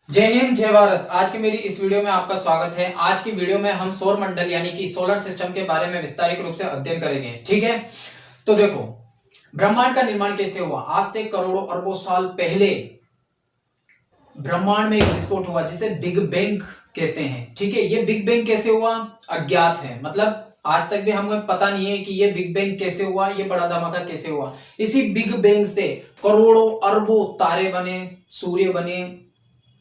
जय हिंद जय भारत। आज की मेरी इस वीडियो में आपका स्वागत है। आज की वीडियो में हम सौर मंडल यानी कि सोलर सिस्टम के बारे में विस्तारित रूप से अध्ययन करेंगे। ठीक है, तो देखो ब्रह्मांड का निर्माण कैसे हुआ। आज से करोड़ों अरबों साल पहले ब्रह्मांड में एक विस्फोट हुआ जिसे बिग बैंग कहते हैं। ठीक है, ये बिग बैंग कैसे हुआ अज्ञात है, मतलब आज तक भी हमें पता नहीं है कि ये बिग बैंग कैसे हुआ, ये बड़ा धमाका कैसे हुआ। इसी बिग बैंग से करोड़ों अरबों तारे बने, सूर्य बने,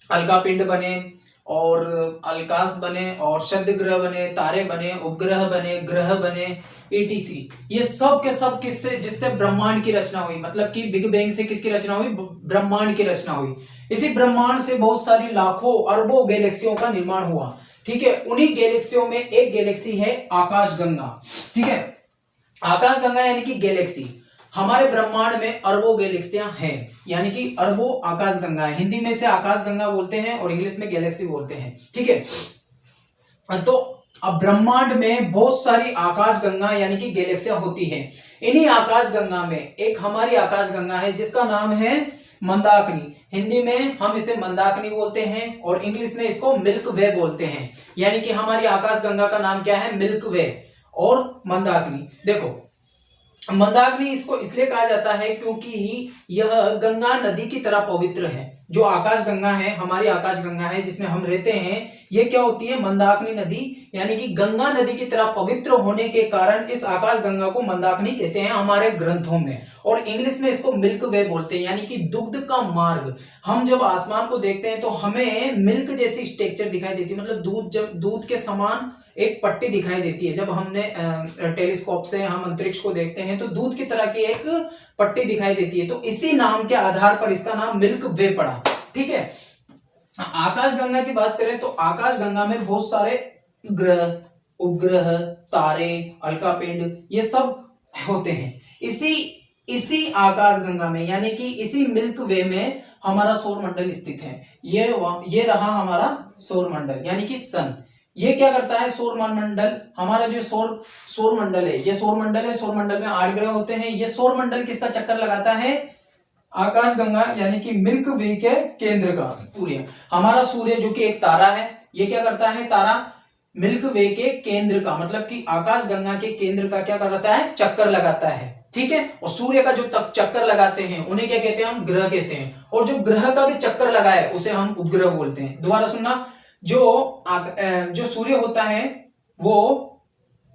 अलका पिंड बने और अल्कास बने और शब्द ग्रह बने, तारे बने, उपग्रह बने, ग्रह बने, ईटीसी। ये सब के सब किससे, जिससे ब्रह्मांड की रचना हुई। मतलब कि बिग बैंग से किसकी रचना हुई, ब्रह्मांड की रचना हुई। इसी ब्रह्मांड से बहुत सारी लाखों अरबों गैलेक्सियों का निर्माण हुआ। ठीक है, उन्हीं गैलेक्सियों में एक गैलेक्सी है आकाशगंगा। ठीक है, आकाशगंगा यानी कि गैलेक्सी। हमारे ब्रह्मांड में अरबों गैलेक्सियां हैं, यानी कि अरबों आकाशगंगा है। हिंदी में इसे आकाशगंगा बोलते हैं और इंग्लिश में गैलेक्सी बोलते हैं। ठीक है, तो अब ब्रह्मांड में बहुत सारी आकाशगंगा यानी कि गैलेक्सियां होती हैं। इन्हीं आकाशगंगा में एक हमारी आकाशगंगा है जिसका नाम है मंदाकिनी। हिंदी में हम इसे मंदाकिनी बोलते हैं और इंग्लिश में इसको मिल्क वे बोलते हैं। यानी कि हमारी आकाशगंगा का नाम क्या है, मिल्क वे और मंदाकिनी। देखो मंदाकिनी इसको इसलिए कहा जाता है क्योंकि यह गंगा नदी की तरह पवित्र है। जो आकाश गंगा है, हमारी आकाश गंगा है जिसमें हम रहते हैं, ये क्या होती है, मंदाकिनी नदी यानी कि गंगा नदी की तरह पवित्र होने के कारण इस आकाश गंगा को मंदाकिनी कहते हैं हमारे ग्रंथों में। और इंग्लिश में इसको मिल्क वे बोलते हैं, यानी कि दुग्ध का मार्ग। हम जब आसमान को देखते हैं तो हमें मिल्क जैसी स्ट्रक्चर दिखाई देती है, मतलब दूध, जब दूध के समान एक पट्टी दिखाई देती है। जब हमने टेलीस्कोप से हम अंतरिक्ष को देखते हैं तो दूध की तरह की एक पट्टी दिखाई देती है। तो इसी नाम के आधार पर इसका नाम मिल्क वे पड़ा। ठीक है, आकाशगंगा की बात करें तो आकाशगंगा में बहुत सारे ग्रह, उपग्रह, तारे, अलकापिंड ये सब होते हैं। इसी इसी आकाशगंगा में यानी कि इसी मिल्क वे में हमारा सौर मंडल स्थित है। ये रहा हमारा सौर मंडल यानी कि सन। ये क्या करता है, सौर मंडल, हमारा जो सौर मंडल है, ये सौर मंडल है। सौर मंडल में 8 ग्रह होते हैं। ये सौर मंडल किसका चक्कर लगाता है, आकाशगंगा यानी कि मिल्क वे के केंद्र का। सूर्य, हमारा सूर्य जो कि एक तारा है, ये क्या करता है, तारा मिल्क वे के केंद्र का, मतलब कि आकाशगंगा के केंद्र का क्या करता है, चक्कर लगाता है। ठीक है, और सूर्य का जो तक चक्कर लगाते हैं उन्हें क्या कहते हैं, हम ग्रह कहते हैं। और जो ग्रह का भी चक्कर लगाए उसे हम उपग्रह बोलते हैं। दोबारा सुनना, जो सूर्य होता है वो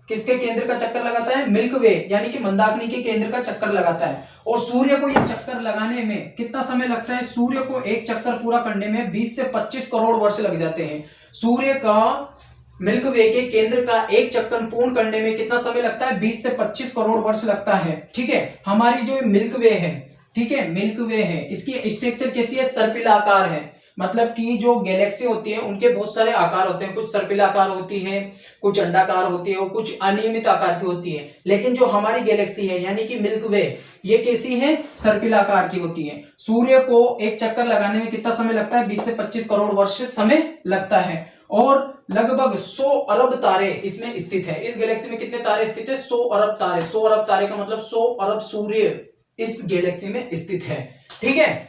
किसके केंद्र का चक्कर लगाता है, मिल्क वे यानी कि मंदाकिनी के केंद्र का चक्कर लगाता है। और सूर्य को ये चक्कर लगाने में कितना समय लगता है, सूर्य को एक चक्कर पूरा करने में 20 से 25 करोड़ वर्ष लग जाते हैं। सूर्य का मिल्क वे के केंद्र का एक चक्कर पूर्ण करने में कितना समय लगता है, 20 से 25 करोड़ वर्ष लगता है। ठीक है, हमारी जो मिल्क वे है, ठीक है, मिल्क वे है, इसकी स्ट्रक्चर कैसी है, सर्पिल आकार है। मतलब कि जो गैलेक्सी होती है उनके बहुत सारे आकार होते हैं, कुछ सर्पिल आकार होती है, कुछ अंडाकार होती है और कुछ अनियमित आकार की होती है। लेकिन जो हमारी गैलेक्सी है यानी कि मिल्क वे, ये कैसी है, सर्पिल आकार की होती है। सूर्य को एक चक्कर लगाने में कितना समय लगता है, 20 से 25 करोड़ वर्ष समय लगता है। और लगभग 100 अरब तारे इसमें स्थित है। इस गैलेक्सी में कितने तारे स्थित है, 100 अरब तारे। 100 अरब तारे का मतलब 100 अरब सूर्य इस गैलेक्सी में स्थित है। ठीक है,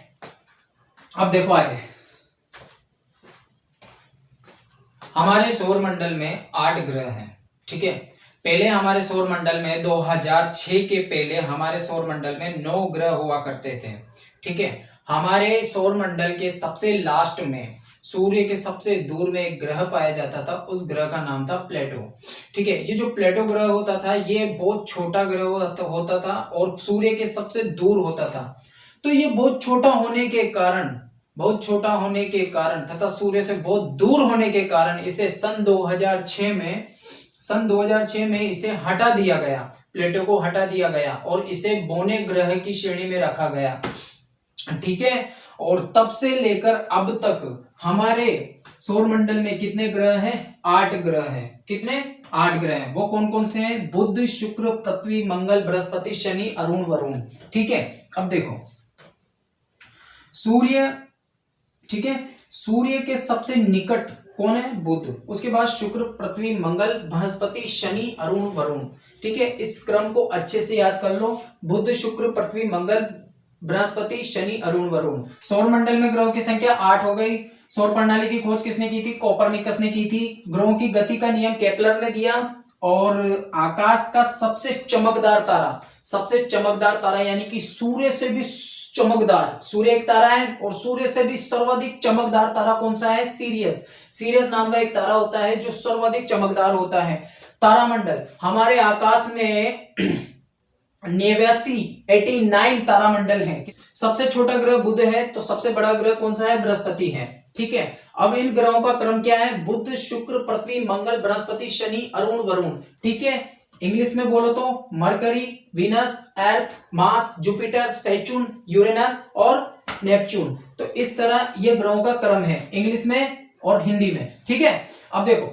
अब देखो आगे, हमारे सौर मंडल में 8 ग्रह हैं। ठीक है, पहले हमारे सौर मंडल में 2006 के पहले हमारे सौर मंडल में 9 ग्रह हुआ करते थे। ठीक है, हमारे सौर मंडल के सबसे लास्ट में सूर्य के सबसे दूर में एक ग्रह पाया जाता था, उस ग्रह का नाम था प्लेटो। ठीक है, ये जो प्लेटो ग्रह होता था ये बहुत छोटा ग्रह होता था और सूर्य के सबसे दूर होता था। तो ये बहुत छोटा होने के कारण तथा सूर्य से बहुत दूर होने के कारण इसे सन 2006 में इसे हटा दिया गया, प्लेटो को हटा दिया गया और इसे बौने ग्रह की श्रेणी में रखा गया। ठीक है, और तब से लेकर अब तक हमारे सौर मंडल में कितने ग्रह हैं, 8 ग्रह हैं। कितने, 8 ग्रह हैं। वो कौन कौन से हैं, बुध, शुक्र, पृथ्वी, मंगल, बृहस्पति, शनि, अरुण, वरुण। ठीक है, अब देखो सूर्य, ठीक है, सूर्य के सबसे निकट कौन है, बुध, उसके बाद शुक्र, पृथ्वी, मंगल, बृहस्पति, शनि, अरुण, वरुण। ठीक है, इस क्रम को अच्छे से याद कर लो, बुध, शुक्र, पृथ्वी, मंगल, बृहस्पति, शनि, अरुण, वरुण। सौर मंडल में ग्रहों की संख्या 8 हो गई। सौर प्रणाली की खोज किसने की थी? कोपरनिकस ने की थी। ग्रहों की गति का नियम केपलर ने दिया। और आकाश का सबसे चमकदार तारा यानी कि सूर्य से भी चमकदार, सूर्य एक तारा है और सूर्य से भी सर्वाधिक चमकदार तारा कौन सा है? सीरियस नाम का एक तारा होता है जो सर्वाधिक चमकदार होता है। तारामंडल, हमारे आकाश में 89 तारामंडल है। सबसे छोटा ग्रह बुध है तो सबसे बड़ा ग्रह कौन सा है? बृहस्पति है। ठीक है, अब इन ग्रहों का क्रम क्या है? बुध, शुक्र, पृथ्वी, मंगल, बृहस्पति, शनि, अरुण, वरुण। ठीक है, इंग्लिश में बोलो तो मरकरी, वीनस, अर्थ, मार्स, जुपिटर, सैटर्न, यूरेनस और नेपच्यून। तो इस तरह ये ग्रहों का क्रम है इंग्लिश में और हिंदी में। ठीक है, अब देखो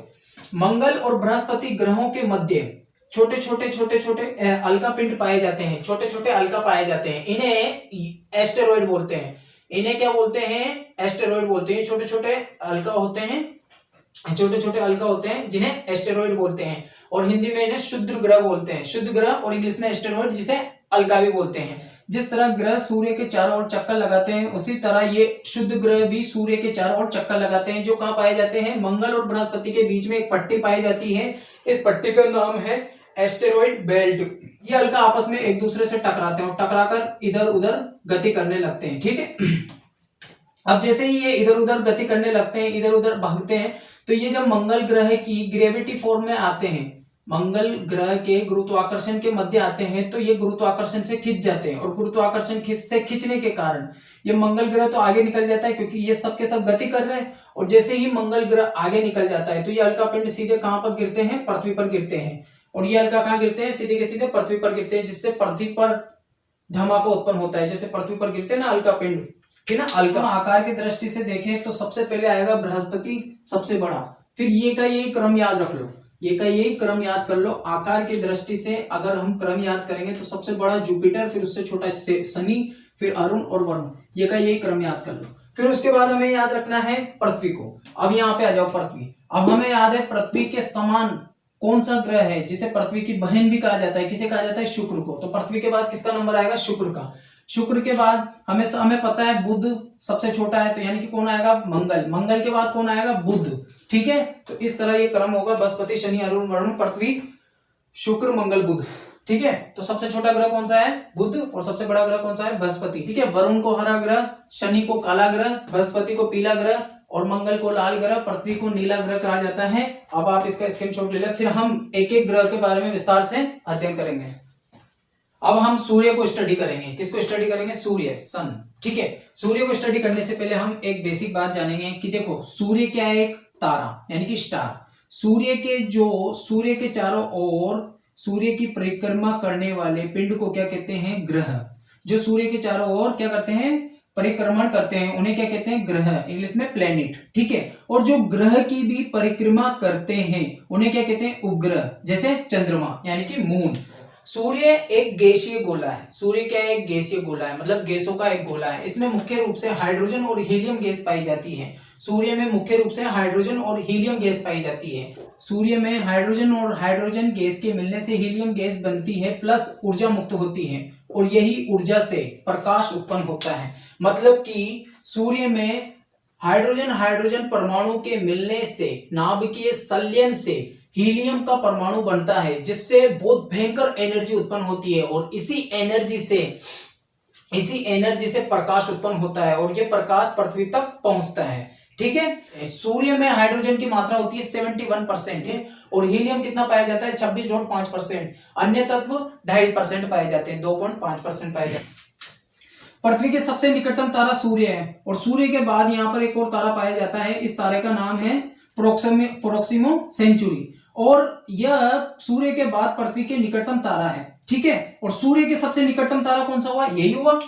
मंगल और बृहस्पति ग्रहों के मध्य छोटे छोटे अलका पिंड पाए जाते हैं, छोटे छोटे अलका पाए जाते हैं। इन्हें एस्टेरॉइड बोलते हैं। इन्हें क्या बोलते हैं? एस्टेरॉइड बोलते हैं। छोटे छोटे अलका होते हैं जिन्हें एस्टेरॉइड बोलते हैं और हिंदी में इन्हें क्षुद्र ग्रह बोलते हैं। क्षुद्र ग्रह और इंग्लिश में एस्टेरॉइड, जिसे अलका भी बोलते हैं। जिस तरह ग्रह सूर्य के चारों ओर चक्कर लगाते हैं उसी तरह ये क्षुद्र ग्रह भी सूर्य के चारों ओर चक्कर लगाते हैं। जो कहाँ पाए जाते हैं? मंगल और बृहस्पति के बीच में एक पट्टी पाई जाती है। इस पट्टी का नाम है एस्टेरॉइड बेल्ट। ये अलका आपस में एक दूसरे से टकराते हैं और टकराकर इधर उधर गति करने लगते हैं। ठीक है, अब जैसे ही ये इधर उधर गति करने लगते हैं, इधर उधर भागते हैं, तो ये जब मंगल ग्रह की ग्रेविटी फॉर्म में आते हैं, मंगल ग्रह के गुरुत्वाकर्षण के मध्य आते हैं, तो ये गुरुत्वाकर्षण से खिंच जाते हैं और गुरुत्वाकर्षण से खिंचने के कारण ये मंगल ग्रह तो आगे निकल जाता है क्योंकि ये सब के सब गति कर रहे हैं। और जैसे ही मंगल ग्रह आगे निकल जाता है तो ये अलका पिंड सीधे कहां पर गिरते हैं? पृथ्वी पर गिरते हैं। और ये अलका कहां गिरते हैं? सीधे के सीधे पृथ्वी पर गिरते हैं, जिससे पृथ्वी पर धमाका उत्पन्न होता है। जैसे पृथ्वी पर गिरते हैं ना अलका पिंड, ठीक है ना। अलका आकार की दृष्टि से देखें तो सबसे पहले आएगा बृहस्पति, सबसे बड़ा। फिर ये का यही क्रम याद रख लो, ये का यही क्रम याद कर लो। आकार की दृष्टि से अगर हम क्रम याद करेंगे तो सबसे बड़ा जुपिटर, फिर उससे छोटा शनि, फिर अरुण और वरुण। ये का यही क्रम याद कर लो। फिर उसके बाद हमें याद रखना है पृथ्वी को। अब यहाँ पे आ जाओ पृथ्वी। अब हमें याद है पृथ्वी के समान कौन सा ग्रह है जिसे पृथ्वी की बहन भी कहा जाता है? किसे कहा जाता है? शुक्र को। तो पृथ्वी के बाद किसका नंबर आएगा? शुक्र का। शुक्र के बाद हमें पता है बुध सबसे छोटा है, तो यानी कि कौन आएगा? मंगल। मंगल के बाद कौन आएगा? बुध। ठीक है, तो इस तरह ये क्रम होगा, बृहस्पति, शनि, अरुण, वरुण, पृथ्वी, शुक्र, मंगल, बुध। ठीक है, तो सबसे छोटा ग्रह कौन सा है? बुध। और सबसे बड़ा ग्रह कौन सा है? बृहस्पति। ठीक है, वरुण को हरा ग्रह, शनि को काला ग्रह, बृहस्पति को पीला ग्रह और मंगल को लाल ग्रह, पृथ्वी को नीला ग्रह कहा जाता है। अब आप इसका स्क्रीनशॉट ले लें, फिर हम एक एक ग्रह के बारे में विस्तार से अध्ययन करेंगे। अब हम सूर्य को स्टडी करेंगे। किसको स्टडी करेंगे? सूर्य, सन। ठीक है, सूर्य को स्टडी करने से पहले हम एक बेसिक बात जानेंगे कि देखो सूर्य क्या है? एक तारा यानी कि स्टार। सूर्य के चारों ओर सूर्य की परिक्रमा करने वाले पिंड को क्या कहते हैं? ग्रह। जो सूर्य के चारों ओर क्या करते हैं? परिक्रमण करते हैं, उन्हें क्या कहते हैं? ग्रह, इंग्लिश में प्लेनेट। ठीक है, और जो ग्रह की भी परिक्रमा करते हैं उन्हें क्या कहते हैं? उपग्रह, जैसे चंद्रमा यानी कि मून। सूर्य एक गैसीय गोला है। सूर्य क्या है? एक गैसीय गोला है, मतलब गैसों का एक गोला है। इसमें मुख्य रूप से हाइड्रोजन और हीलियम गैस पाई जाती है। सूर्य में मुख्य रूप से हाइड्रोजन और हीलियम गैस पाई जाती है। सूर्य में हाइड्रोजन और हाइड्रोजन गैस के मिलने से हीलियम गैस बनती है, प्लस ऊर्जा मुक्त होती है और यही ऊर्जा से प्रकाश उत्पन्न होता है। मतलब कि सूर्य में हाइड्रोजन परमाणु के मिलने से, नाभिकीय संलयन से हीलियम का परमाणु बनता है, जिससे बहुत भयंकर एनर्जी उत्पन्न होती है और इसी एनर्जी से प्रकाश उत्पन्न होता है और यह प्रकाश पृथ्वी तक पहुंचता है। ठीक है, सूर्य में हाइड्रोजन की मात्रा होती है 71% है और हीलियम कितना पाया जाता है? 26.5%। अन्य तत्व 2.5% पाए जाते हैं, 2.5% पाए जाते हैं। पृथ्वी के सबसे निकटतम तारा सूर्य है और सूर्य के बाद यहाँ पर एक और तारा पाया जाता है। इस तारे का नाम है प्रोक्सिमा सेंचुरी और यह सूर्य के बाद पृथ्वी के निकटतम तारा है। ठीक है, और सूर्य के सबसे निकटतम तारा कौन सा हुआ? यही हुआ।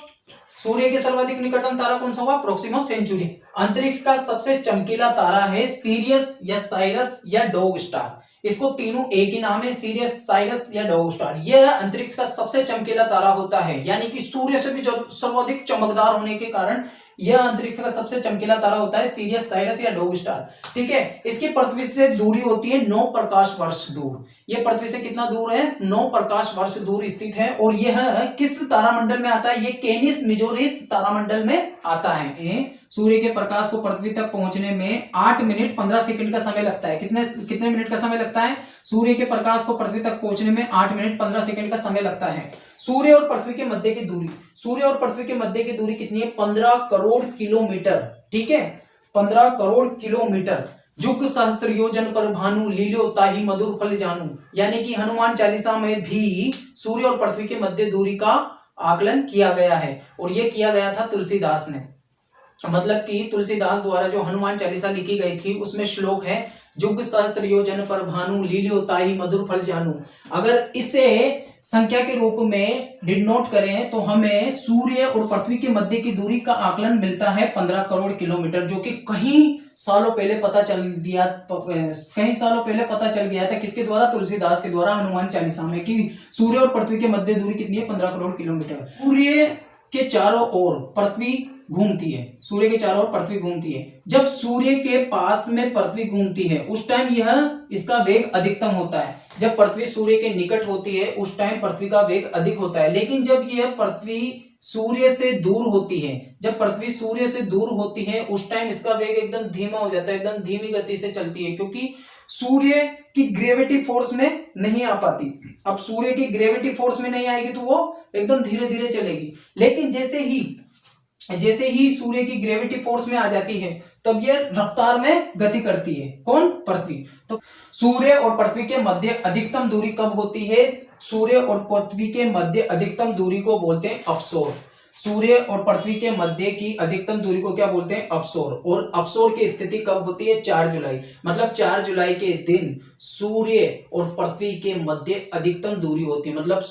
सूर्य के सर्वाधिक निकटतम तारा कौन सा हुआ? Proxima Centauri. अंतरिक्ष का सबसे चमकीला तारा है सीरियस या साइरस या डॉग स्टार। इसको तीनों एक ही नाम है, सीरियस, साइरस या डॉग स्टार। यह अंतरिक्ष का सबसे चमकीला तारा होता है, यानी कि सूर्य से भी सर्वाधिक चमकदार होने के कारण यह अंतरिक्ष का सबसे चमकीला तारा होता है सीरियस, साइरस या डॉग स्टार। ठीक है, इसकी पृथ्वी से दूरी होती है 9 प्रकाश वर्ष दूर। यह पृथ्वी से कितना दूर है? 9 प्रकाश वर्ष दूर स्थित है। और यह किस तारामंडल में आता है? ये कैनिस मेजोरिस तारामंडल में आता है। सूर्य के प्रकाश को पृथ्वी तक पहुंचने में 8 मिनट 15 सेकंड का समय लगता है। कितने मिनट का समय लगता है? सूर्य के प्रकाश को पृथ्वी तक पहुंचने में 8 मिनट 15 सेकंड का समय लगता है। सूर्य और पृथ्वी के मध्य की दूरी, सूर्य और पृथ्वी के मध्य की दूरी कितनी है? 15 करोड़ किलोमीटर। ठीक है, 15 करोड़ किलोमीटर। जुग सहस्त्र योजन पर भानु, लीलो ताहि मधुर फल जानू। यानी कि हनुमान चालीसा में भी सूर्य और पृथ्वी के मध्य दूरी का आकलन किया गया है, और यह किया गया था तुलसीदास ने। मतलब कि तुलसीदास द्वारा जो हनुमान चालीसा लिखी गई थी उसमें श्लोक है, जुग सहस्त्र योजन पर भानु, लील्यो ताहि मधुर फल जानू। अगर इसे संख्या के रूप में डिनोट करें तो हमें सूर्य और पृथ्वी के मध्य की दूरी का आकलन मिलता है 15 करोड़ किलोमीटर, जो कि कई सालों पहले पता चल गया था। किसके द्वारा? तुलसीदास के द्वारा हनुमान चालीसा में, कि सूर्य और पृथ्वी के मध्य दूरी कितनी है? 15 करोड़ किलोमीटर। सूर्य के चारों ओर पृथ्वी घूमती है, सूर्य के चारों ओर पृथ्वी घूमती है। जब सूर्य के पास में पृथ्वी घूमती है उस टाइम यह इसका वेग अधिकतम होता है। जब पृथ्वी सूर्य के निकट होती है उस टाइम पृथ्वी का वेग अधिक होता है। लेकिन जब यह पृथ्वी सूर्य से दूर होती है, जब पृथ्वी सूर्य से दूर होती है उस टाइम इसका वेग एकदम धीमा हो जाता है, एकदम धीमी गति से चलती है, क्योंकि सूर्य की ग्रेविटी फोर्स में नहीं आ पाती। अब सूर्य की ग्रेविटी फोर्स में नहीं आएगी तो वो एकदम धीरे धीरे चलेगी। लेकिन जैसे ही सूर्य की ग्रेविटी फोर्स में आ जाती है तब यह रफ्तार में गति करती है। कौन? पृथ्वी। तो सूर्य और पृथ्वी के मध्य अधिकतम दूरी कब होती है? सूर्य और पृथ्वी के मध्य अधिकतम दूरी को बोलते हैं अपसोर। सूर्य और पृथ्वी के मध्य की अधिकतम दूरी को क्या बोलते हैं? अपसोर। और अपसोर की स्थिति कब होती है? 4 जुलाई। मतलब 4 जुलाई के दिन सूर्य और पृथ्वी के मध्य अधिकतम दूरी होती है। मतलब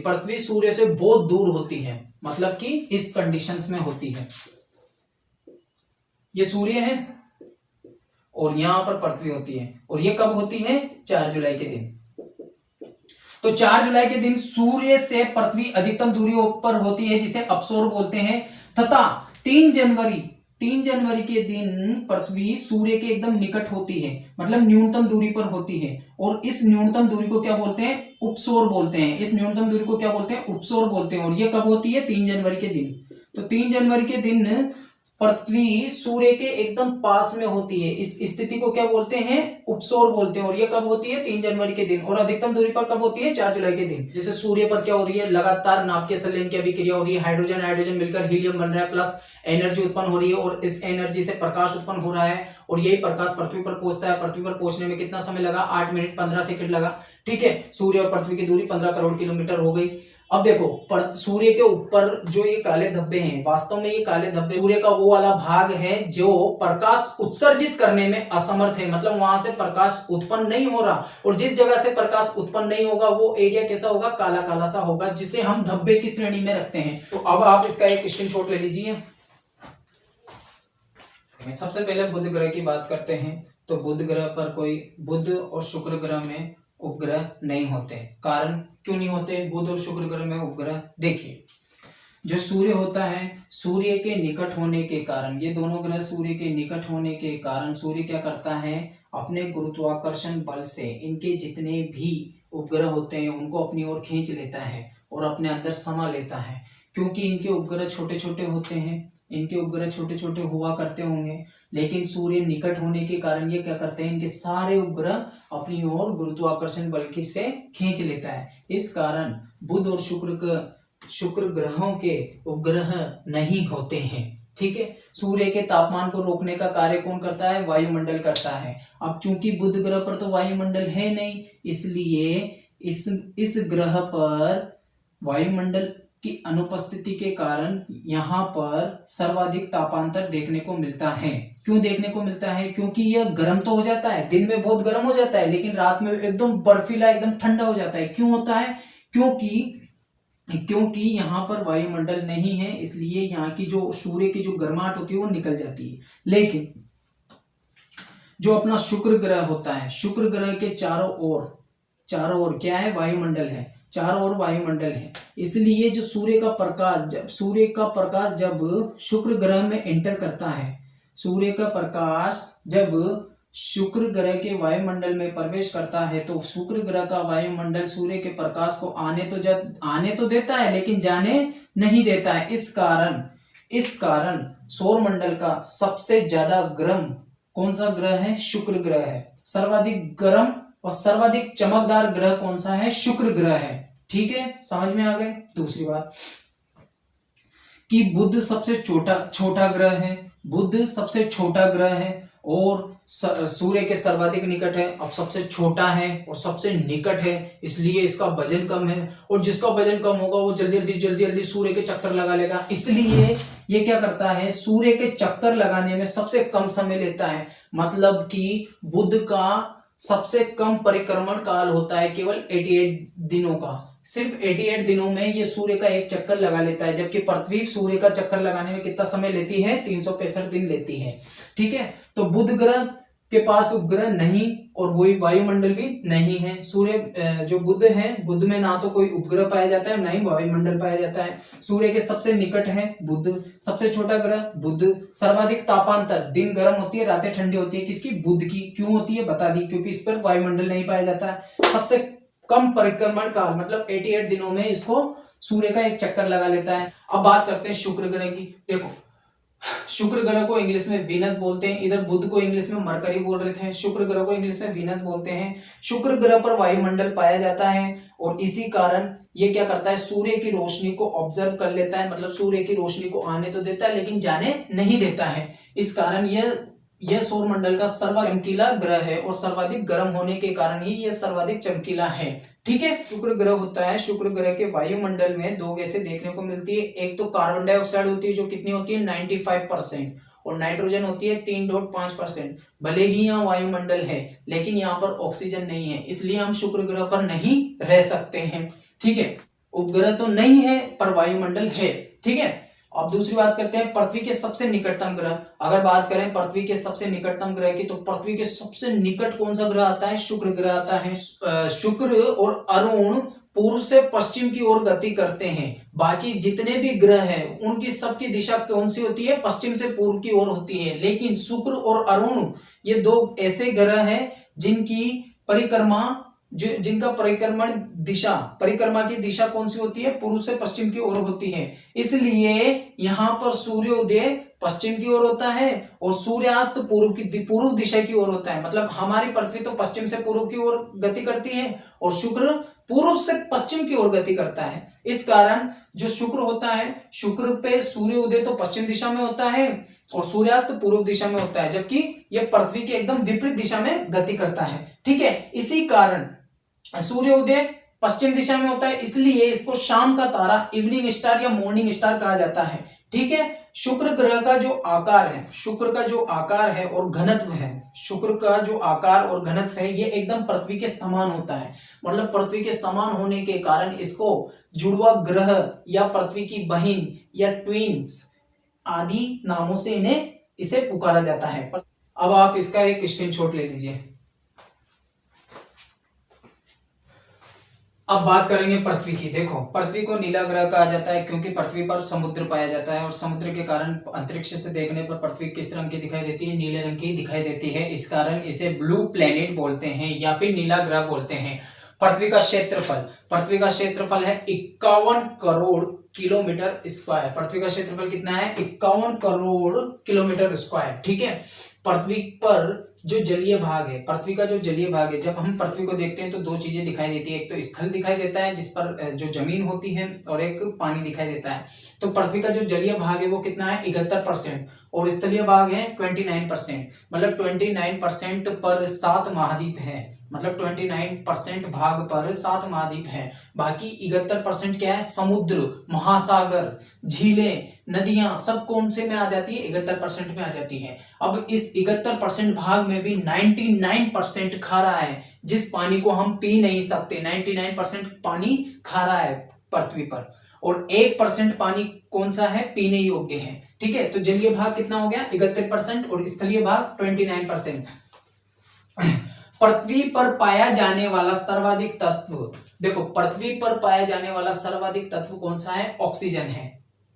पृथ्वी सूर्य से बहुत दूर होती है, मतलब कि इस कंडीशंस में होती है। ये सूर्य है और यहां पर पृथ्वी होती है, और ये कब होती है? 4 जुलाई के दिन। तो 4 जुलाई के दिन सूर्य से पृथ्वी अधिकतम दूरी पर होती है, जिसे अपसोर बोलते हैं। तथा 3 जनवरी के दिन पृथ्वी सूर्य के एकदम निकट होती है, मतलब न्यूनतम दूरी पर होती है। और इस न्यूनतम दूरी को क्या बोलते हैं? उपसोर बोलते हैं। इस न्यूनतम दूरी को क्या बोलते हैं? उपसोर बोलते हैं। और ये कब होती है? 3 जनवरी के दिन। तो 3 जनवरी के दिन पृथ्वी सूर्य के एकदम पास में होती है। इस स्थिति को क्या बोलते हैं? उपसोर बोलते हैं। और ये कब होती है? 3 जनवरी के दिन। और अधिकतम दूरी पर कब होती है? 4 जुलाई के दिन। जैसे सूर्य पर क्या हो रही है? लगातार नाभिकीय संलयन की अभिक्रिया हो रही है, हाइड्रोजन मिलकर हीलियम बन रहा है, प्लस एनर्जी उत्पन्न हो रही है, और इस एनर्जी से प्रकाश उत्पन्न हो रहा है, और यही प्रकाश पृथ्वी पर पहुंचता है। पृथ्वी पर पहुंचने में कितना समय लगा? 8 मिनट 15 सेकंड लगा। ठीक है, सूर्य और पृथ्वी की दूरी 15 करोड़ किलोमीटर हो गई। अब देखो, सूर्य के ऊपर जो ये काले धब्बे हैं, वास्तव में ये काले धब्बे सूर्य का वो वाला भाग है जो प्रकाश उत्सर्जित करने में असमर्थ है। मतलब वहां से प्रकाश उत्पन्न नहीं हो रहा, और जिस जगह से प्रकाश उत्पन्न नहीं होगा वो एरिया कैसा होगा? काला काला सा होगा, जिसे हम धब्बे की श्रेणी में रखते हैं। तो अब आप इसका एक स्क्रीनशॉट ले लीजिए। सबसे पहले बुध ग्रह की बात करते हैं। तो बुध ग्रह पर बुध और शुक्र ग्रह में उपग्रह नहीं होते। कारण क्यों नहीं होते बुध और शुक्र ग्रह में उपग्रह? देखिए, जो सूर्य होता है, सूर्य के निकट होने के कारण, ये दोनों ग्रह सूर्य के निकट होने के कारण सूर्य क्या करता है? अपने गुरुत्वाकर्षण बल से इनके जितने भी उपग्रह होते हैं उनको अपनी ओर खींच लेता है और अपने अंदर समा लेता है। क्योंकि इनके उपग्रह छोटे छोटे होते हैं, इनके उपग्रह छोटे छोटे हुआ करते होंगे, लेकिन सूर्य निकट होने के कारण ये क्या करते हैं? इनके सारे उपग्रह अपनी ओर गुरुत्वाकर्षण बल की से खींच लेता है। इस कारण बुध और शुक्र ग्रहों के उपग्रह नहीं होते हैं। ठीक है, सूर्य के तापमान को रोकने का कार्य कौन करता है? वायुमंडल करता है। अब चूंकि बुध ग्रह पर तो वायुमंडल है नहीं, इसलिए इस ग्रह पर वायुमंडल की अनुपस्थिति के कारण यहाँ पर सर्वाधिक तापांतर देखने को मिलता है। क्यों देखने को मिलता है? क्योंकि यह गर्म तो हो जाता है, दिन में बहुत गर्म हो जाता है, लेकिन रात में एकदम बर्फीला, एकदम ठंडा हो जाता है। क्यों होता है? क्योंकि यहाँ पर वायुमंडल नहीं है, इसलिए यहाँ की जो सूर्य की जो गर्माहट होती है वो निकल जाती है। लेकिन जो अपना शुक्र ग्रह होता है, शुक्र ग्रह के चारों ओर क्या है? वायुमंडल है। चारों ओर वायुमंडल है। इसलिए जो सूर्य का प्रकाश जब शुक्र ग्रह में एंटर करता है, सूर्य का प्रकाश जब शुक्र ग्रह के वायुमंडल में प्रवेश करता है तो शुक्र ग्रह का वायुमंडल सूर्य के प्रकाश को आने तो देता है लेकिन जाने नहीं देता है। इस कारण सौरमंडल का सबसे ज्यादा गर्म कौन सा ग्रह है? शुक्र ग्रह है। सर्वाधिक गर्म और सर्वाधिक चमकदार ग्रह कौन सा है? शुक्र ग्रह है। ठीक है, समझ में आ गए। दूसरी बात कि बुध सबसे छोटा ग्रह है। बुध सबसे छोटा ग्रह है और सूर्य के सर्वाधिक निकट है। अब सबसे छोटा है और सबसे निकट है, इसलिए इसका वजन कम है, और जिसका वजन कम होगा वो जल्दी जल्दी सूर्य के चक्कर लगा लेगा। इसलिए ये क्या करता है? सूर्य के चक्कर लगाने में सबसे कम समय लेता है। मतलब कि बुध का सबसे कम परिक्रमण काल होता है केवल 88 दिनों का। सिर्फ 88 दिनों में ये सूर्य का एक चक्कर लगा लेता है, जबकि पृथ्वी सूर्य का चक्कर लगाने में कितना समय लेती है? 365 दिन लेती है। ठीक है, तो बुध ग्रह के पास उपग्रह नहीं और वही वायुमंडल भी नहीं है। सूर्य जो बुध है, बुध में ना तो कोई उपग्रह पाया जाता है ना ही वायुमंडल पाया जाता है। सूर्य के सबसे निकट है बुध, सबसे छोटा ग्रह बुध, सर्वाधिक तापांतर, दिन गर्म होती है रातें ठंडी होती है, किसकी? बुध की। क्यों होती है बता दी, क्योंकि इस पर वायुमंडल नहीं पाया जाता है। सबसे कम परिक्रमण काल मतलब 88 दिनों में इसको सूर्य का एक चक्कर लगा लेता है। अब बात करते हैं शुक्र ग्रह की। देखो, शुक्र ग्रह को इंग्लिश में वीनस बोलते हैं, इधर बुध को इंग्लिश में मरकरी बोल रहे थे, शुक्र ग्रह को इंग्लिश में वीनस बोलते हैं। शुक्र ग्रह पर वायुमंडल पाया जाता है और इसी कारण ये क्या करता है? सूर्य की रोशनी को ऑब्जर्व कर लेता है, मतलब सूर्य की रोशनी को आने तो देता है लेकिन जाने नहीं देता है। इस कारण यह सौरमंडल का सर्वाधिक चमकीला ग्रह है और सर्वाधिक गर्म होने के कारण ही यह सर्वाधिक चमकीला है। ठीक है, शुक्र ग्रह होता है। शुक्र ग्रह के वायुमंडल में दो गैसें देखने को मिलती है। एक तो कार्बन डाइऑक्साइड होती है जो कितनी होती है? 95%, और नाइट्रोजन होती है 3.5%। भले ही यहाँ वायुमंडल है लेकिन यहाँ पर ऑक्सीजन नहीं है, इसलिए हम शुक्र ग्रह पर नहीं रह सकते हैं। ठीक है, उपग्रह तो नहीं है पर वायुमंडल है। ठीक है, अब दूसरी बात करते हैं पृथ्वी के सबसे निकटतम ग्रह। अगर बात करें पृथ्वी के सबसे निकटतम ग्रह की, तो पृथ्वी के सबसे निकट कौन सा ग्रह आता है? शुक्र ग्रह आता है। शुक्र और अरुण पूर्व से पश्चिम की ओर गति करते हैं। बाकी जितने भी ग्रह हैं उनकी सबकी दिशा कौन सी होती है? पश्चिम से पूर्व की ओर होती है। लेकिन शुक्र और अरुण ये दो ऐसे ग्रह हैं जिनका परिक्रमा की दिशा कौन सी होती है? पूर्व से पश्चिम की ओर होती है। इसलिए यहाँ पर सूर्योदय पश्चिम की ओर होता है और सूर्यास्त पूर्व दिशा की ओर होता है। मतलब हमारी पृथ्वी तो पश्चिम से पूर्व की ओर गति करती है और शुक्र पूर्व से पश्चिम की ओर गति करता है। इस कारण जो शुक्र होता है, शुक्र पे सूर्योदय तो पश्चिम दिशा में होता है और सूर्यास्त पूर्व दिशा में होता है, जबकि यह पृथ्वी के एकदम विपरीत दिशा में गति करता है। ठीक है, इसी कारण सूर्योदय पश्चिम दिशा में होता है, इसलिए इसको शाम का तारा, इवनिंग स्टार या मॉर्निंग स्टार कहा जाता है। ठीक है, शुक्र ग्रह का जो आकार है, शुक्र का जो आकार है और घनत्व है, शुक्र का जो आकार और घनत्व है ये एकदम पृथ्वी के समान होता है। मतलब पृथ्वी के समान होने के कारण इसको जुड़वा ग्रह या पृथ्वी की बहन या ट्विन्स आदि नामों से इसे पुकारा जाता है। अब आप इसका एक स्क्रीनशॉट ले लीजिए। अब बात करेंगे पृथ्वी की। देखो, पृथ्वी को नीला ग्रह कहा जाता है क्योंकि पृथ्वी पर समुद्र पाया जाता है और समुद्र के कारण अंतरिक्ष से देखने पर पृथ्वी किस रंग की दिखाई देती है? नीले रंग की दिखाई देती है। इस कारण इसे ब्लू प्लेनेट बोलते हैं या फिर नीला ग्रह बोलते हैं। पृथ्वी का क्षेत्रफल है 51 करोड़ किलोमीटर स्क्वायर। पृथ्वी का क्षेत्रफल कितना है? 51 करोड़ किलोमीटर स्क्वायर। ठीक है, पृथ्वी पर जो जलीय भाग है, पृथ्वी का जो जलीय भाग है, जब हम पृथ्वी को देखते हैं तो दो चीजें दिखाई देती है। एक तो स्थल दिखाई देता है जिस पर जो जमीन होती है और एक पानी दिखाई देता है। तो पृथ्वी का जो जलीय भाग है वो कितना है? 71% और स्थलीय भाग है 29%। मतलब 29% पर 7 महाद्वीप है। मतलब 29% भाग पर 7 महाद्वीप है। बाकी 71% क्या है? समुद्र, महासागर, झीलें, नदियां सब कौन से में आ जाती है? 71% में आ जाती है। अब इस 71% भाग में भी 99% खारा है, जिस पानी को हम पी नहीं सकते। 99% पानी खारा है पृथ्वी पर और 1% पानी कौन सा है? पीने योग्य है। ठीक है, तो जलीय भाग कितना हो गया? 71% और स्थलीय भाग 29%। पृथ्वी पर पाया जाने वाला सर्वाधिक तत्व, देखो पृथ्वी पर पाया जाने वाला सर्वाधिक तत्व कौन सा है? ऑक्सीजन है।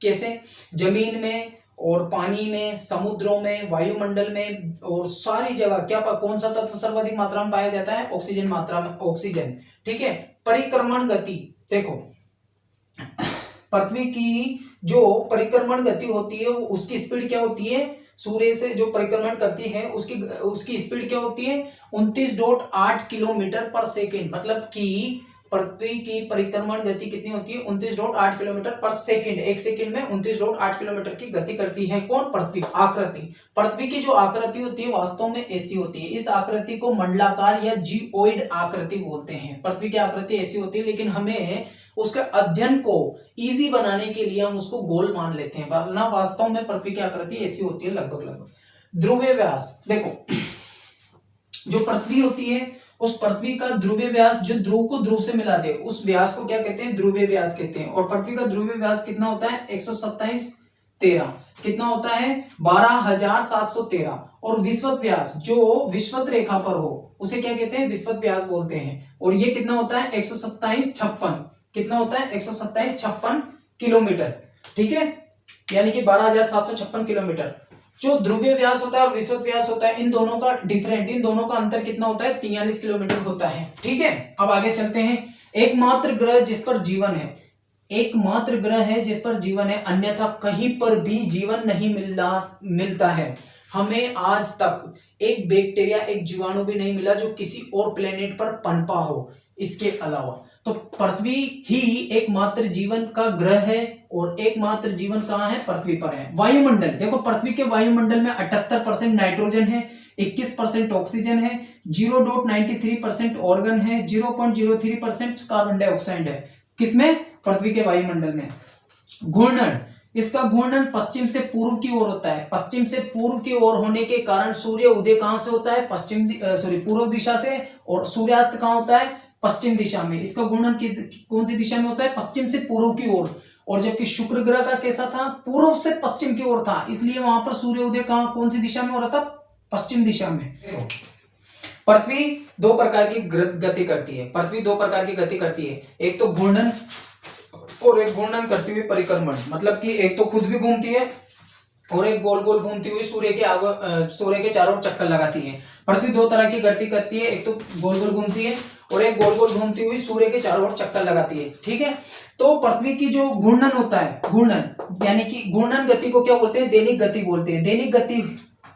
कैसे? जमीन में और पानी में, समुद्रों में, वायुमंडल में और सारी जगह क्या कौन सा तत्व सर्वाधिक मात्रा में पाया जाता है? ऑक्सीजन मात्रा में, ऑक्सीजन। ठीक है। परिक्रमण गति, देखो पृथ्वी की जो परिक्रमण गति होती है वो उसकी स्पीड क्या होती है? सूर्य से जो परिक्रमण करती है उसकी स्पीड क्या होती है? 29.8 किलोमीटर पर सेकेंड। मतलब कि पृथ्वी की परिक्रमण गति कितनी होती है? 29.8 किलोमीटर पर सेकेंड। एक सेकेंड में 29.8 किलोमीटर की गति करती है कौन? पृथ्वी। आकृति, पृथ्वी की जो आकृति होती है वास्तव में ऐसी होती है। इस आकृति को मंडलाकार या जियोइड आकृति बोलते हैं। पृथ्वी की आकृति ऐसी होती है, लेकिन हमें उसके अध्ययन को इजी बनाने के लिए हम उसको गोल मान लेते हैं, वरना वास्तव में पृथ्वी की आकृति ऐसी होती है लगभग। ध्रुवीय व्यास, देखो जो पृथ्वी होती है उस पृथ्वी का ध्रुवीय व्यास, जो ध्रुव को ध्रुव से मिला दे उस व्यास को क्या कहते हैं? ध्रुवीय व्यास कहते हैं। और पृथ्वी का ध्रुवीय व्यास कितना होता है? 127.13। कितना होता है? 12,713। और विषुवत व्यास, जो विषुवत रेखा पर हो उसे क्या कहते हैं? विषुवत व्यास बोलते हैं। और ये कितना होता है? 127.56। कितना होता है? 127.56 किलोमीटर। ठीक है, यानी कि 12,756 किलोमीटर। जो ध्रुवीय व्यास होता है और विषुवत व्यास होता है, इन दोनों का डिफरेंट, इन दोनों का अंतर कितना होता है? 43 किलोमीटर होता है। ठीक है, अब आगे चलते हैं। एकमात्र ग्रह जिस पर जीवन है, एकमात्र ग्रह है जिस पर जीवन है, अन्यथा कहीं पर भी जीवन नहीं मिलता है। हमें आज तक एक बैक्टीरिया, एक जीवाणु भी नहीं मिला जो किसी और प्लेनेट पर पनपा हो इसके अलावा। तो पृथ्वी ही एकमात्र जीवन का ग्रह है और एकमात्र जीवन कहाँ है? पृथ्वी पर है। वायुमंडल, देखो पृथ्वी के वायुमंडल में 78% नाइट्रोजन है, 21% ऑक्सीजन है, 0.93% ऑर्गन है, 0.03% कार्बन डाइऑक्साइड है। किसमें? पृथ्वी के वायुमंडल में। घूर्णन, इसका घूर्णन पश्चिम से पूर्व की ओर होता है। पश्चिम से पूर्व की ओर होने के कारण सूर्य उदय कहां से होता है? पूर्व दिशा से, और सूर्यास्त कहां होता है? पश्चिम दिशा में। इसका घूर्णन कौन सी दिशा में होता है? पश्चिम से पूर्व की ओर। और जबकि शुक्र ग्रह का कैसा था? पूर्व से पश्चिम की ओर था, इसलिए वहां पर सूर्य उदय कौन सी दिशा में हो रहा था? पश्चिम दिशा में। पृथ्वी दो प्रकार की गति करती है। पृथ्वी दो प्रकार की गति करती है, एक तो घूर्णन और एक घूर्णन करती हुई परिक्रमण। मतलब कि एक तो खुद भी घूमती है और एक गोल गोल घूमती हुई सूर्य के चारों ओर चक्कर लगाती है। पृथ्वी दो तरह की गति करती है, एक तो गोल गोल घूमती है और एक गोल गोल घूमती हुई सूर्य के चारों ओर चक्कर लगाती है। ठीक है, तो पृथ्वी की जो घूर्णन होता है, घूर्णन यानी कि घूर्णन गति को क्या बोलते हैं? दैनिक गति बोलते हैं। दैनिक गति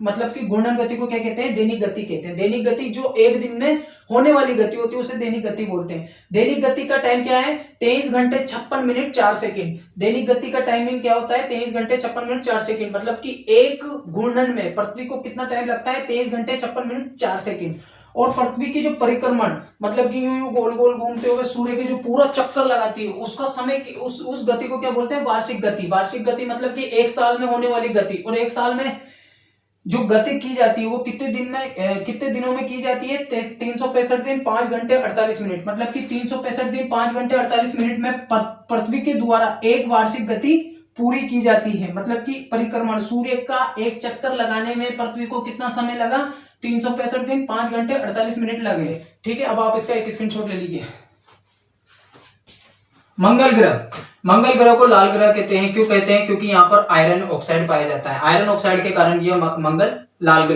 मतलब कि घूर्णन गति को क्या कहते हैं? दैनिक गति कहते हैं। दैनिक गति जो एक दिन में होने वाली गति होती है उसे दैनिक गति बोलते हैं। दैनिक गति का टाइम क्या है? 23 घंटे 56 मिनट 4 सेकंड। दैनिक गति का टाइमिंग क्या होता है? 23 घंटे 56 मिनट 4 सेकंड। मतलब कि एक घूर्णन में पृथ्वी को कितना टाइम लगता है? 23 घंटे 56 मिनट 4 सेकंड। और पृथ्वी की जो परिक्रमण मतलब कि यूं गोल गोल घूमते हुए सूर्य के जो पूरा चक्कर लगाती है उसका समय, उस गति को क्या बोलते हैं? वार्षिक गति। वार्षिक गति मतलब कि एक साल में होने वाली गति। और एक साल में जो गति की जाती है वो कितने दिनों में की जाती है? 365 दिन 5 घंटे 48 मिनट। मतलब कि 365 दिन 5 घंटे 48 मिनट में पृथ्वी के द्वारा एक वार्षिक गति पूरी की जाती है। मतलब कि परिक्रमण, सूर्य का एक चक्कर लगाने में पृथ्वी को कितना समय लगा? 365 दिन 5 घंटे 48 मिनट लगे। ठीक है, अब आप इसका एक स्क्रीनशॉट ले लीजिए। मंगल ग्रह, मंगल ग्रह को लाल ग्रह कहते हैं। क्यों कहते हैं? क्योंकि यहाँ पर आयरन ऑक्साइड पाया जाता है। आयरन ऑक्साइड के कारण यह मंगल लाल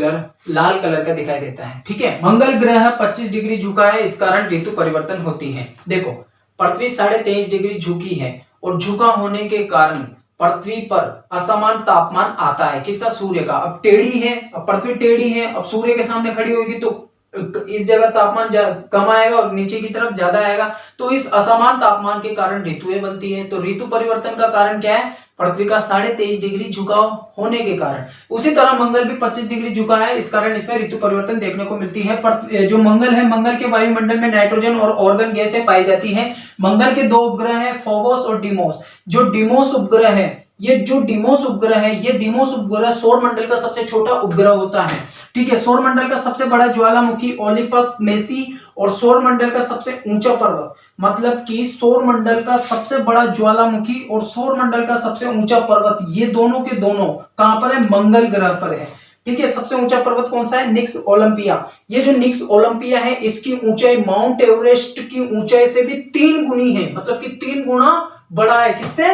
कलर का दिखाई देता है। ठीक है, मंगल ग्रह 25 डिग्री झुका है, इस कारण ऋतु परिवर्तन होती है। देखो पृथ्वी 23.5 डिग्री झुकी है और झुका होने के कारण पृथ्वी पर असमान तापमान आता है। किसका? सूर्य का। अब टेढ़ी है, अब पृथ्वी टेढ़ी है, अब सूर्य के सामने खड़ी होगी तो इस जगह तापमान कम आएगा और नीचे की तरफ ज्यादा आएगा। तो इस असमान तापमान के कारण ऋतुएं बनती हैं। तो ऋतु परिवर्तन का कारण क्या है? पृथ्वी का 23.5 डिग्री झुकाव होने के कारण। उसी तरह मंगल भी 25 डिग्री झुका है, इस कारण इसमें ऋतु परिवर्तन देखने को मिलती है। जो मंगल है, मंगल के वायुमंडल में नाइट्रोजन और ऑर्गन गैसें पाई जाती है। मंगल के दो उपग्रह है, फोबोस और डिमोस। जो डिमोस उपग्रह है, ये डिमोस उपग्रह सौर मंडल का सबसे छोटा उपग्रह होता है। ठीक है, सौर मंडल का सबसे बड़ा ज्वालामुखी ओलिम्पस मेसी और सौर मंडल का सबसे ऊंचा पर्वत, मतलब कि सौर मंडल का सबसे बड़ा ज्वालामुखी और सौर मंडल का सबसे ऊंचा पर्वत, ये दोनों के दोनों कहां पर है? मंगल ग्रह पर है। ठीक है, सबसे ऊंचा पर्वत कौन सा है? निक्स ओलंपिया। ये जो निक्स ओलंपिया है इसकी ऊंचाई माउंट एवरेस्ट की ऊंचाई से भी 3 गुनी है, मतलब कि 3 गुना बड़ा है। किससे?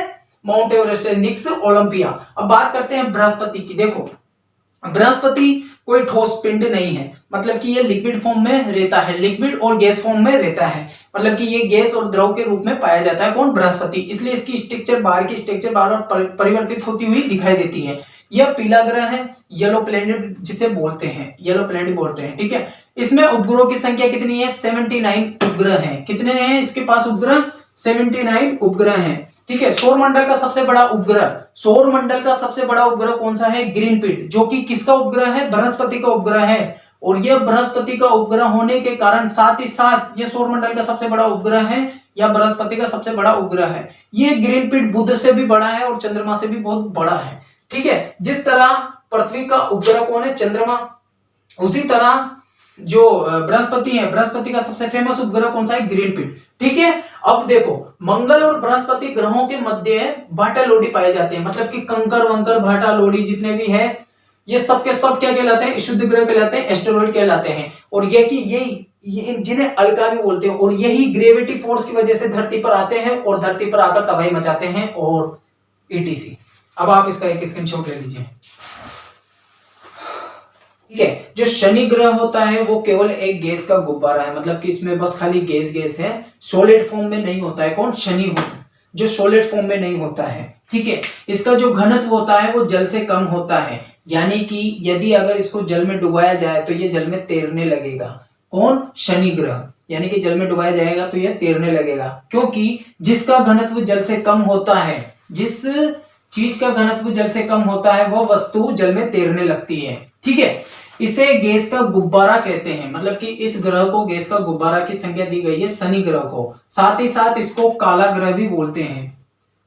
माउंट एवरेस्ट से, निक्स ओलंपिया। अब बात करते हैं बृहस्पति की। देखो बृहस्पति कोई ठोस पिंड नहीं है, मतलब कि ये लिक्विड फॉर्म में रहता है, लिक्विड और गैस फॉर्म में रहता है, मतलब कि ये गैस और द्रव के रूप में पाया जाता है। कौन? बृहस्पति। इसलिए इसकी स्ट्रक्चर बाहर की स्ट्रक्चर बार बार परिवर्तित होती हुई दिखाई देती है। यह पीला ग्रह है, येलो प्लेनेट जिसे बोलते हैं, येलो प्लेनेट बोलते हैं। ठीक है, इसमें उपग्रहों की संख्या कितनी है? 79 उपग्रह हैं। कितने हैं इसके पास उपग्रह? 79 उपग्रह हैं। ठीक है, सौरमंडल का सबसे बड़ा उपग्रह, सौरमंडल का सबसे बड़ा उपग्रह कौन सा है? ग्रीनपीड, जो कि किसका उपग्रह है? बृहस्पति का उपग्रह है। और यह बृहस्पति का उपग्रह होने के कारण साथ ही साथ ये सौरमंडल का सबसे बड़ा उपग्रह है या बृहस्पति का सबसे बड़ा उपग्रह है। ये ग्रीनपीड बुध से भी बड़ा है और चंद्रमा से भी बहुत बड़ा है। ठीक है, जिस तरह पृथ्वी का उपग्रह कौन है? चंद्रमा, उसी तरह जो बृहस्पति है, बृहस्पति का सबसे फेमस उपग्रह कौन सा है? ग्रीनपीड। ठीक है, अब देखो मंगल और बृहस्पति ग्रहों के मध्य भाटा लोडी पाए जाते हैं, मतलब कि कंकर वंकर भाटा लोडी जितने भी है ये सब के सब क्या कहलाते हैं? शुद्ध ग्रह कहलाते हैं, एस्टेरॉइड कहलाते हैं। और ये कि ये जिन्हें अलका भी बोलते हैं, और यही ग्रेविटी फोर्स की वजह से धरती पर आते हैं और धरती पर आकर तबाही मचाते हैं और ईटीसी। अब आप इसका एक स्क्रीनशॉट ले लीजिए। ठीक है, जो शनि ग्रह होता है वो केवल एक गैस का गुब्बारा है, मतलब कि इसमें बस खाली गैस है, सॉलिड फॉर्म में नहीं होता है। कौन? शनि जो सॉलिड फॉर्म में नहीं होता है। ठीक है, इसका जो घनत्व होता है वो जल से कम होता है, यानी कि यदि अगर इसको जल में डुबाया जाए तो ये जल में तैरने लगेगा। कौन? शनि ग्रह, यानी कि जल में डुबाया जाएगा तो ये तैरने लगेगा, क्योंकि जिसका घनत्व जल से कम होता है, जिस चीज का घनत्व जल से कम होता है वह वस्तु जल में तैरने लगती है। ठीक है, इसे गैस का गुब्बारा कहते हैं, मतलब कि इस ग्रह को गैस का गुब्बारा की संज्ञा दी गई है शनि ग्रह को। साथ ही साथ इसको काला ग्रह भी बोलते हैं,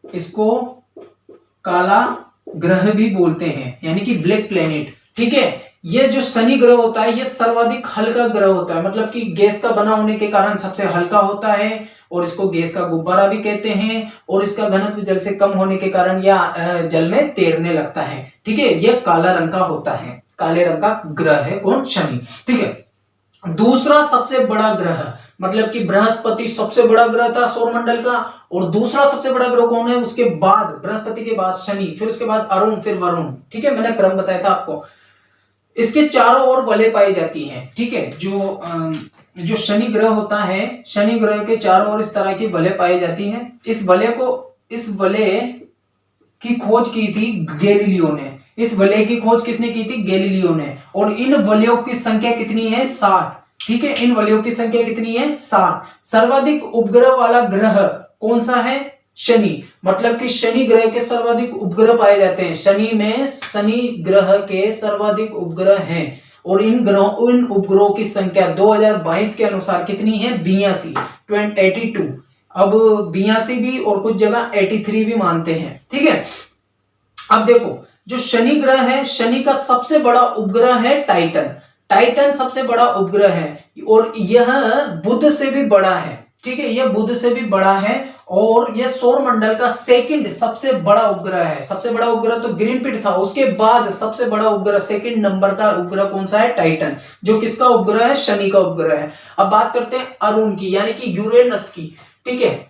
इसको काला ग्रह भी बोलते हैं, यानी कि ब्लैक प्लेनेट। ठीक है, ये जो शनि ग्रह होता है ये सर्वाधिक हल्का ग्रह होता है, मतलब कि गैस का बना होने के कारण सबसे हल्का होता है और इसको गैस का गुब्बारा भी कहते हैं, और इसका घनत्व जल से कम होने के कारण यह जल में तैरने लगता है। ठीक है, यह काला रंग का होता है, काले रंग का ग्रह है। कौन? शनि। ठीक है, दूसरा सबसे बड़ा ग्रह, मतलब कि बृहस्पति सबसे बड़ा ग्रह था सौरमंडल का, और दूसरा सबसे बड़ा ग्रह कौन है? उसके बाद बृहस्पति के बाद शनि, फिर उसके बाद अरुण, फिर वरुण। ठीक है, मैंने क्रम बताया था आपको। इसके चारों ओर वलय पाई जाती हैं। ठीक है, जो शनि ग्रह होता है, शनि ग्रह के चारों ओर इस तरह की वलय पाई जाती हैं। इस वलय की खोज की थी गैलीलियो ने। इस वलय की खोज किसने की थी? गैलीलियो ने। और इन वलयों की संख्या कितनी है? 7। ठीक है, इन वलयों की संख्या कितनी है? 7। सर्वाधिक उपग्रह वाला ग्रह कौन सा है? शनि, मतलब कि शनि ग्रह के सर्वाधिक उपग्रह पाए जाते हैं। शनि ग्रह के सर्वाधिक उपग्रह हैं, और इन उपग्रहों की संख्या 2022 के अनुसार कितनी है? 82। अब 82 भी और कुछ जगह 83 भी मानते हैं। ठीक है, अब देखो जो शनि ग्रह है, शनि का सबसे बड़ा उपग्रह है टाइटन। टाइटन सबसे बड़ा उपग्रह है और यह बुध से भी बड़ा है। ठीक है, यह बुध से भी बड़ा है और यह सौरमंडल का सेकंड सबसे बड़ा उपग्रह है। सबसे बड़ा उपग्रह तो ग्रीनपीड था, उसके बाद सबसे बड़ा उपग्रह, सेकंड नंबर का उपग्रह कौन सा है? टाइटन, जो किसका उपग्रह है? शनि का उपग्रह है। अब बात करते हैं अरुण की, यानी कि यूरेनस की। ठीक है,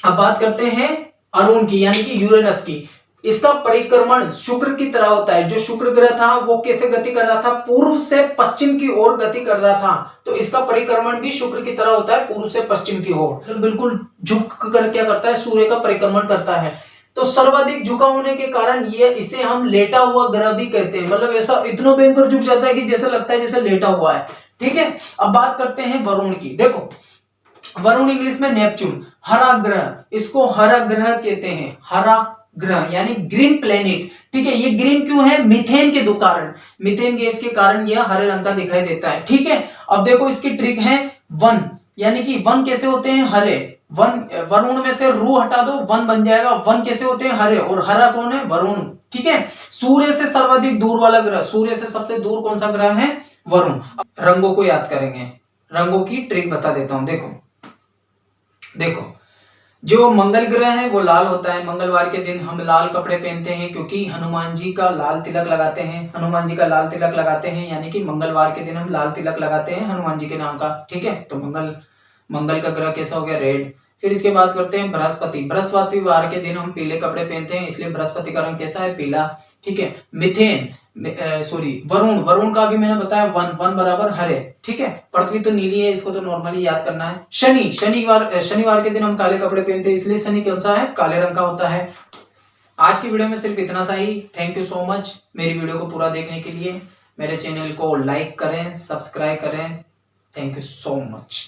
अब बात करते हैं अरुण की, यानी कि यूरेनस की। इसका परिक्रमण शुक्र की तरह होता है। जो शुक्र ग्रह था वो कैसे गति कर रहा था? पूर्व से पश्चिम की ओर गति कर रहा था, तो इसका परिक्रमण भी शुक्र की तरह होता है, पूर्व से पश्चिम की ओर, बिल्कुल झुक कर क्या करता है? सूर्य का परिक्रमण करता है। तो सर्वाधिक झुका होने के कारण ये इसे हम लेटा हुआ ग्रह भी कहते हैं, मतलब ऐसा इतना भयंकर झुक जाता है कि जैसे लगता है जैसे लेटा हुआ है। ठीक है, अब बात करते हैं वरुण की। देखो वरुण इंग्लिश में नेपच्यून, हरा ग्रह, इसको हरा ग्रह कहते हैं, हरा ग्रह यानी ग्रीन प्लेनेट। ठीक है, ये ग्रीन क्यों है? मीथेन के कारण, मीथेन गैस के कारण यह हरे रंग का दिखाई देता है। ठीक है, अब देखो इसकी ट्रिक है वन, यानी कि वन कैसे होते हैं? हरे। वन, वरुण में से रू हटा दो, वन बन जाएगा। वन कैसे होते हैं? हरे, और हरा कौन है? वरुण। ठीक है, सूर्य से सर्वाधिक दूर वाला ग्रह, सूर्य से सबसे दूर कौन सा ग्रह है? वरुण। रंगों को याद करेंगे, रंगों की ट्रिक बता देता हूं। देखो जो मंगल ग्रह है वो लाल होता है। मंगलवार के दिन हम लाल कपड़े पहनते हैं क्योंकि हनुमान जी का लाल तिलक लगाते हैं। हनुमान जी का लाल तिलक लगाते हैं यानी कि मंगलवार के दिन हम लाल तिलक लगाते हैं हनुमान जी के नाम का। ठीक है, तो मंगल का ग्रह कैसा हो गया, रेड। फिर इसके बाद करते हैं बृहस्पति। बृहस्पतिवार के दिन हम पीले कपड़े पहनते हैं, इसलिए बृहस्पति का रंग कैसा है, पीला। ठीक है, मिथेन सॉरी वरुण, वरुण का भी मैंने बताया वन, वन बराबर हरे। ठीक है, पृथ्वी तो नीली है, इसको तो नॉर्मली याद करना है। शनिवार के दिन हम काले कपड़े पहनते हैं, इसलिए शनि कौन सा है, काले रंग का होता है। आज की वीडियो में सिर्फ इतना सा ही। थैंक यू सो मच मेरी वीडियो को पूरा देखने के लिए। मेरे चैनल को लाइक करें, सब्सक्राइब करें। Thank you so much.